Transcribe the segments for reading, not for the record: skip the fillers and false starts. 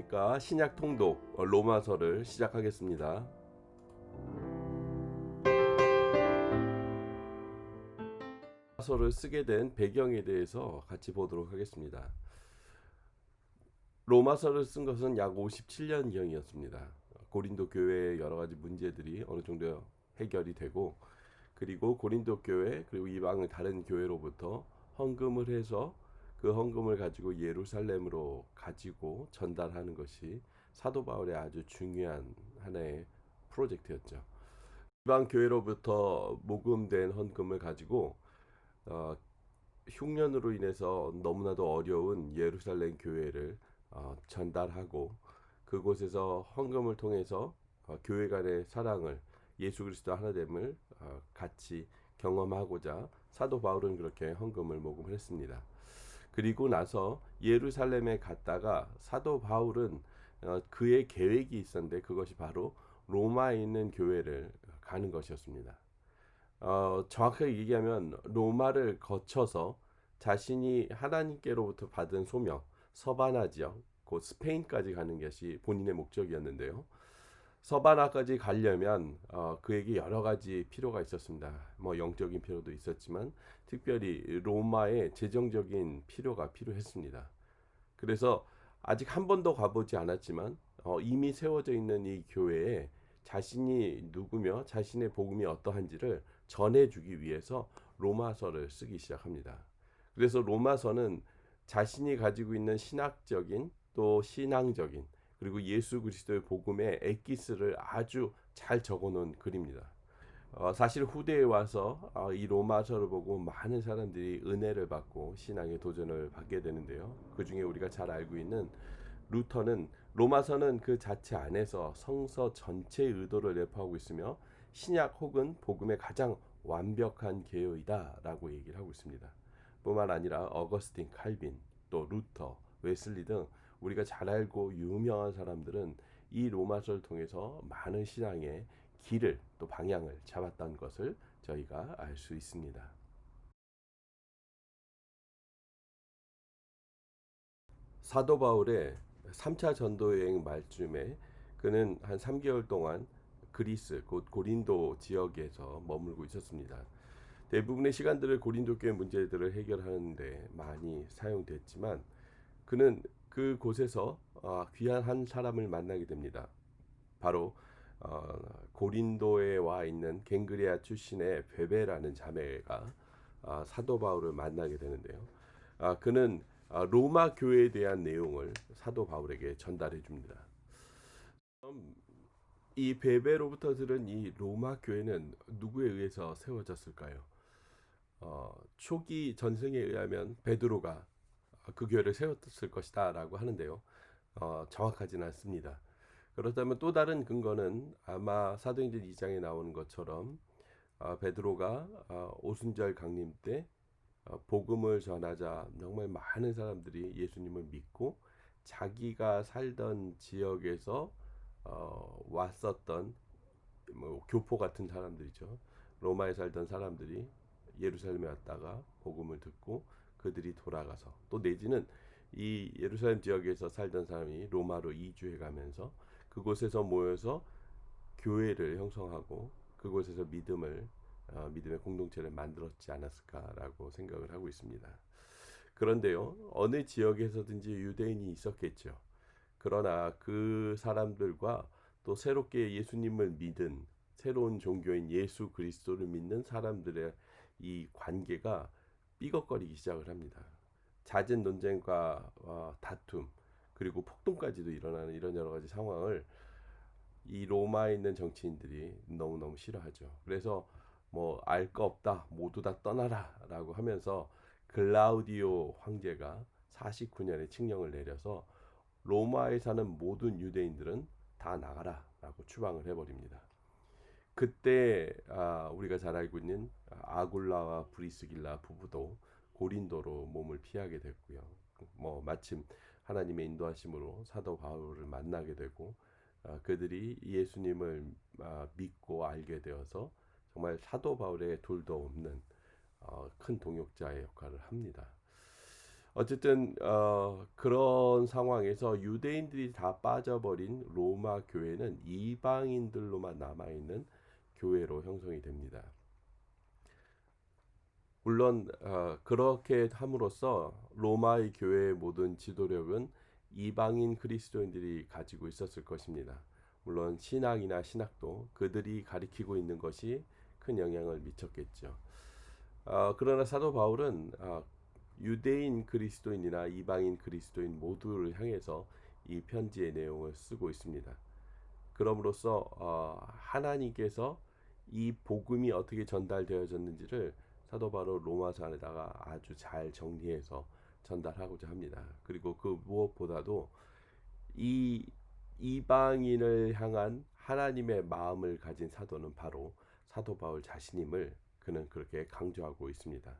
안녕하십니까. 신약 통독 로마서를 시작하겠습니다. 로마서를 쓰게 된 배경에 대해서 같이 보도록 하겠습니다. 로마서를 쓴 것은 약 57년경이었습니다. 고린도 교회의 여러 가지 문제들이 어느 정도 해결이 되고, 그리고 고린도 교회 그리고 이방의 다른 교회로부터 헌금을 해서 그 헌금을 가지고 예루살렘으로 가지고 전달하는 것이 사도 바울의 아주 중요한 하나의 프로젝트였죠. 이방 교회로부터 모금된 헌금을 가지고 어, 흉년으로 인해서 너무나도 어려운 예루살렘 교회를 전달하고, 그곳에서 헌금을 통해서 교회 간의 사랑을, 예수 그리스도 하나됨을 같이 경험하고자 사도 바울은 그렇게 헌금을 모금을 했습니다. 그리고 나서 예루살렘에 갔다가 사도 바울은 그의 계획이 있었는데, 그것이 바로 로마에 있는 교회를 가는 것이었습니다. 정확하게 얘기하면 로마를 거쳐서 자신이 하나님께로부터 받은 소명, 서바나 지역, 곧 스페인까지 가는 것이 본인의 목적이었는데요. 서바나까지 가려면 그에게 여러 가지 필요가 있었습니다. 뭐 영적인 필요도 있었지만 특별히 로마의 재정적인 필요가 필요했습니다. 그래서 아직 한 번도 가보지 않았지만 이미 세워져 있는 이 교회에 자신이 누구며 자신의 복음이 어떠한지를 전해주기 위해서 로마서를 쓰기 시작합니다. 그래서 로마서는 자신이 가지고 있는 신학적인 또 신앙적인 그리고 예수 그리스도의 복음의 엑기스를 아주 잘 적어놓은 글입니다. 사실 후대에 와서 이 로마서를 보고 많은 사람들이 은혜를 받고 신앙의 도전을 받게 되는데요. 그 중에 우리가 잘 알고 있는 루터는 로마서는 그 자체 안에서 성서 전체의 의도를 내포하고 있으며 신약 혹은 복음의 가장 완벽한 개요이다라고 얘기를 하고 있습니다. 뿐만 아니라 어거스틴, 칼빈, 또 루터, 웨슬리 등 우리가 잘 알고 유명한 사람들은 이 로마서를 통해서 많은 신앙의 길을 또 방향을 잡았다는 것을 저희가 알 수 있습니다. 사도 바울의 3차 전도 여행 말쯤에 그는 한 3개월 동안 그리스 곧 고린도 지역에서 머물고 있었습니다. 대부분의 시간들을 고린도 교회 문제들을 해결하는 데 많이 사용됐지만 그는 그곳에서 귀한 한 사람을 만나게 됩니다. 바로 어, 고린도에 와 있는 갱그레아 출신의 베베라는 자매가 사도 바울을 만나게 되는데요. 그는 로마 교회에 대한 내용을 사도 바울에게 전달해 줍니다. 이 베베로부터 들은 이 로마 교회는 누구에 의해서 세워졌을까요? 초기 전승에 의하면 베드로가 그 교회를 세웠을 것이다라고 하는데요. 정확하지는 않습니다. 그렇다면 또 다른 근거는 아마 사도행전 2장에 나오는 것처럼 베드로가 오순절 강림 때 복음을 전하자 정말 많은 사람들이 예수님을 믿고 자기가 살던 지역에서 왔었던 뭐 교포 같은 사람들이죠. 로마에 살던 사람들이 예루살렘에 왔다가 복음을 듣고 그들이 돌아가서 또 내지는 이 예루살렘 지역에서 살던 사람이 로마로 이주해 가면서 그곳에서 모여서 교회를 형성하고 그곳에서 믿음의 공동체를 만들었지 않았을까라고 생각을 하고 있습니다. 그런데요, 어느 지역에서든지 유대인이 있었겠죠. 그러나 그 사람들과 또 새롭게 예수님을 믿은 새로운 종교인 예수 그리스도를 믿는 사람들의 이 관계가 삐걱거리기 시작을 합니다. 잦은 논쟁과 다툼 그리고 폭동까지도 일어나는 이런 여러 가지 상황을 이 로마에 있는 정치인들이 너무너무 싫어하죠. 그래서 뭐 알 거 없다 모두 다 떠나라라고 하면서 글라우디오 황제가 49년에 칙령을 내려서 로마에 사는 모든 유대인들은 다 나가라라고 추방을 해버립니다. 그때 우리가 잘 알고 있는 아굴라와 브리스길라 부부도 고린도로 몸을 피하게 됐고요. 뭐 마침 하나님의 인도하심으로 사도 바울을 만나게 되고 그들이 예수님을 믿고 알게 되어서 정말 사도 바울의 둘도 없는 큰 동역자의 역할을 합니다. 어쨌든 그런 상황에서 유대인들이 다 빠져버린 로마 교회는 이방인들로만 남아있는 교회로 형성이 됩니다. 물론 그렇게 함으로써 로마의 교회의 모든 지도력은 이방인 그리스도인들이 가지고 있었을 것입니다. 물론 신앙이나 신학도 그들이 가리키고 있는 것이 큰 영향을 미쳤겠죠. 그러나 사도 바울은 유대인 그리스도인이나 이방인 그리스도인 모두를 향해서 이 편지의 내용을 쓰고 있습니다. 그럼으로써 하나님께서 이 복음이 어떻게 전달되어졌는지를 사도 바울 로마서 안에다가 아주 잘 정리해서 전달하고자 합니다. 그리고 그 무엇보다도 이 이방인을 향한 하나님의 마음을 가진 사도는 바로 사도 바울 자신임을 그는 그렇게 강조하고 있습니다.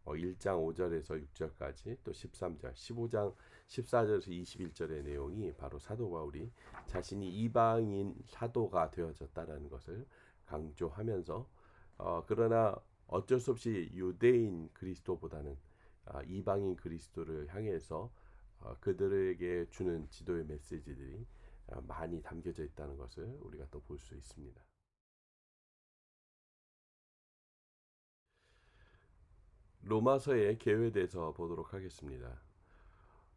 1장 5절에서 6절까지 또 13절, 15장 14절에서 21절의 내용이 바로 사도 바울이 자신이 이방인 사도가 되어졌다는 것을 강조하면서 그러나 어쩔 수 없이 유대인 그리스도보다는 이방인 그리스도를 향해서 그들에게 주는 지도의 메시지들이 많이 담겨져 있다는 것을 우리가 또 볼 수 있습니다. 로마서의 계획에 대해서 보도록 하겠습니다.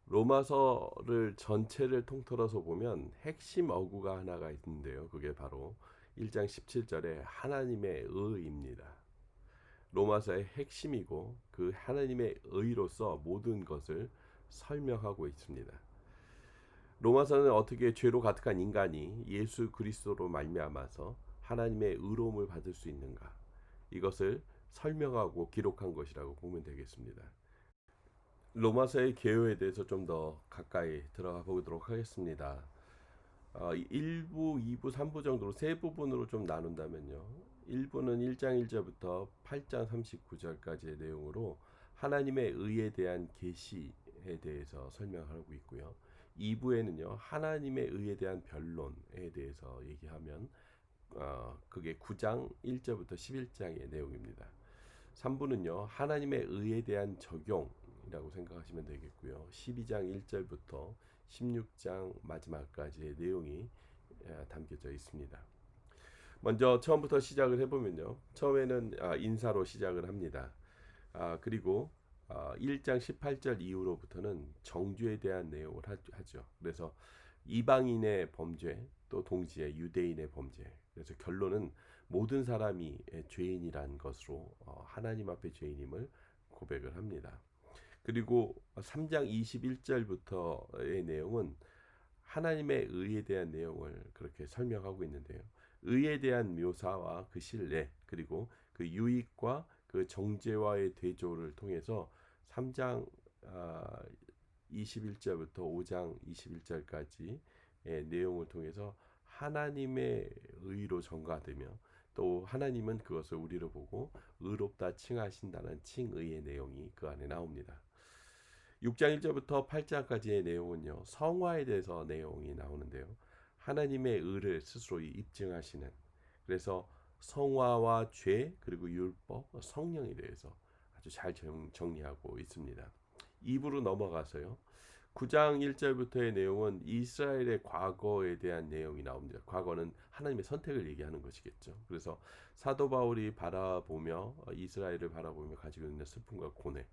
로마서를 전체를 통틀어서 보면 핵심 어구가 하나가 있는데요. 그게 바로 1장 17절에 하나님의 의입니다. 로마서의 핵심이고 그 하나님의 의로서 모든 것을 설명하고 있습니다. 로마서는 어떻게 죄로 가득한 인간이 예수 그리스도로 말미암아서 하나님의 의로움을 받을 수 있는가, 이것을 설명하고 기록한 것이라고 보면 되겠습니다. 로마서의 개요에 대해서 좀 더 가까이 들어가 보도록 하겠습니다. 1부, 2부, 3부 정도로 세 부분으로 좀 나눈다면요. 1부는 1장 1절부터 8장 39절까지의 내용으로 하나님의 의에 대한 계시에 대해서 설명하고 있고요. 2부에는요. 하나님의 의에 대한 변론에 대해서 얘기하면 그게 9장 1절부터 11장의 내용입니다. 3부는요. 하나님의 의에 대한 적용이라고 생각하시면 되겠고요. 12장 1절부터 16장 마지막까지의 내용이 담겨져 있습니다. 먼저 처음부터 시작을 해보면요. 처음에는 인사로 시작을 합니다. 그리고 1장 18절 이후로부터는 정죄에 대한 내용을 하죠. 그래서 이방인의 범죄 또 동시에 유대인의 범죄. 그래서 결론은 모든 사람이 죄인이란 것으로 하나님 앞에 죄인임을 고백을 합니다. 그리고 3장 21절부터의 내용은 하나님의 의에 대한 내용을 그렇게 설명하고 있는데요. 의에 대한 묘사와 그 신뢰 그리고 그 유익과 그 정죄와의 대조를 통해서 3장 21절부터 5장 21절까지의 내용을 통해서 하나님의 의로 전가되며 또 하나님은 그것을 우리로 보고 의롭다 칭하신다는 칭의의 내용이 그 안에 나옵니다. 6장 1절부터 8장까지의 내용은요. 성화에 대해서 내용이 나오는데요. 하나님의 의를 스스로 입증하시는, 그래서 성화와 죄 그리고 율법, 성령에 대해서 아주 잘 정리하고 있습니다. 2부로 넘어가서요. 9장 1절부터의 내용은 이스라엘의 과거에 대한 내용이 나옵니다. 과거는 하나님의 선택을 얘기하는 것이겠죠. 그래서 사도 바울이 바라보며 이스라엘을 바라보며 가지고 있는 슬픔과 고뇌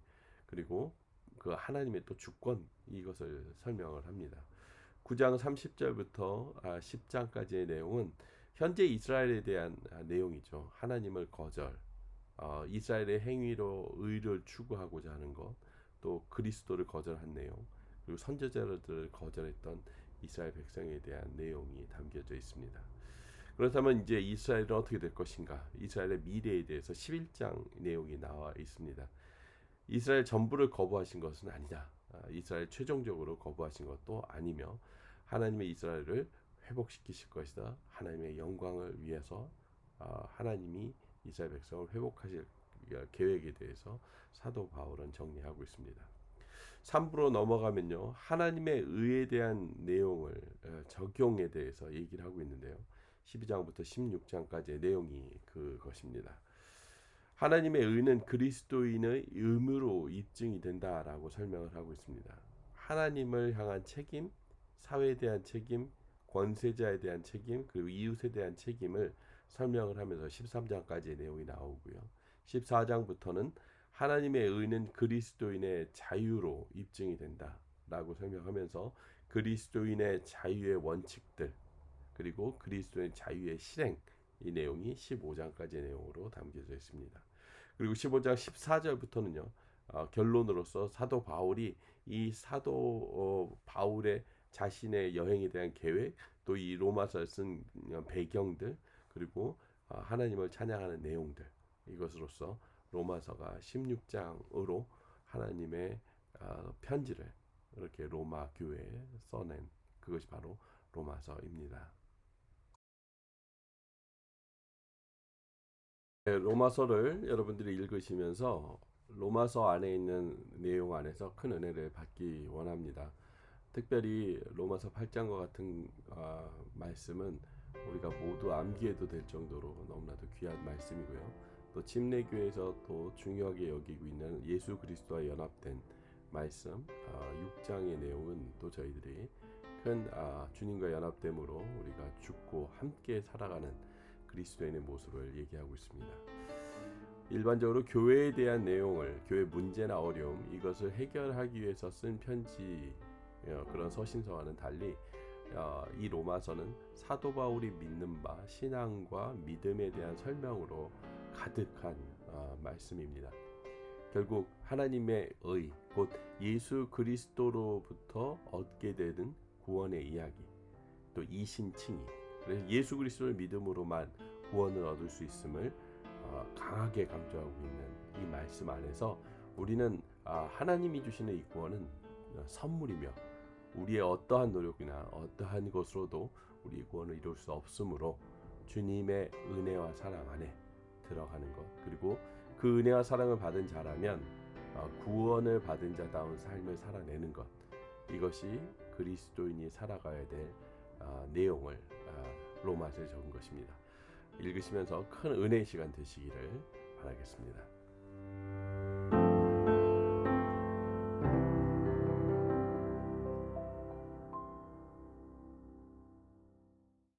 그리고 그 하나님의 또 주권, 이것을 설명을 합니다. 9장 30절부터 10장까지의 내용은 현재 이스라엘에 대한 내용이죠. 하나님을 거절, 이스라엘의 행위로 의를 추구하고자 하는 것, 또 그리스도를 거절한 내용, 그리고 선지자들을 거절했던 이스라엘 백성에 대한 내용이 담겨져 있습니다. 그렇다면 이제 이스라엘은 어떻게 될 것인가? 이스라엘의 미래에 대해서 11장 내용이 나와 있습니다. 이스라엘 전부를 거부하신 것은 아니다. 이스라엘 최종적으로 거부하신 것도 아니며 하나님의 이스라엘을 회복시키실 것이다. 하나님의 영광을 위해서 하나님이 이스라엘 백성을 회복하실 계획에 대해서 사도 바울은 정리하고 있습니다. 3부로 넘어가면요. 하나님의 의에 대한 내용을 적용에 대해서 얘기를 하고 있는데요. 12장부터 16장까지의 내용이 그것입니다. 하나님의 의는 그리스도인의 의무로 입증이 된다라고 설명을 하고 있습니다. 하나님을 향한 책임, 사회에 대한 책임, 권세자에 대한 책임, 그리고 이웃에 대한 책임을 설명을 하면서 13장까지의 내용이 나오고요. 14장부터는 하나님의 의는 그리스도인의 자유로 입증이 된다라고 설명하면서 그리스도인의 자유의 원칙들, 그리고 그리스도의 자유의 실행, 이 내용이 15장까지의 내용으로 담겨져 있습니다. 그리고 15장 14절부터는요. 결론으로서 사도 바울이 이 사도 바울의 자신의 여행에 대한 계획, 또 이 로마서를 쓴 배경들, 그리고 하나님을 찬양하는 내용들, 이것으로서 로마서가 16장으로 하나님의 편지를 이렇게 로마 교회에 써낸 그것이 바로 로마서입니다. 네, 로마서를 여러분들이 읽으시면서 로마서 안에 있는 내용 안에서 큰 은혜를 받기 원합니다. 특별히 로마서 8장과 같은 말씀은 우리가 모두 암기해도 될 정도로 너무나도 귀한 말씀이고요. 또 침례교회에서 또 중요하게 여기고 있는 예수 그리스도와 연합된 말씀 6장의 내용은 또 저희들이 큰 주님과 연합됨으로 우리가 죽고 함께 살아가는 그리스도인의 모습을 얘기하고 있습니다. 일반적으로 교회에 대한 내용을, 교회 문제나 어려움, 이것을 해결하기 위해서 쓴 편지, 그런 서신서와는 달리 이 로마서는 사도 바울이 믿는 바 신앙과 믿음에 대한 설명으로 가득한 말씀입니다. 결국 하나님의 의, 곧 예수 그리스도로부터 얻게 되는 구원의 이야기, 또 이신칭의, 그래서 예수 그리스도를 믿음으로만 구원을 얻을 수 있음을 강하게 강조하고 있는 이 말씀 안에서 우리는 하나님이 주시는 이 구원은 선물이며 우리의 어떠한 노력이나 어떠한 것으로도 우리 구원을 이룰 수 없으므로 주님의 은혜와 사랑 안에 들어가는 것, 그리고 그 은혜와 사랑을 받은 자라면 구원을 받은 자다운 삶을 살아내는 것, 이것이 그리스도인이 살아가야 될 내용을 로마서에 적은 것입니다. 읽으시면서 큰 은혜의 시간 되시기를 바라겠습니다.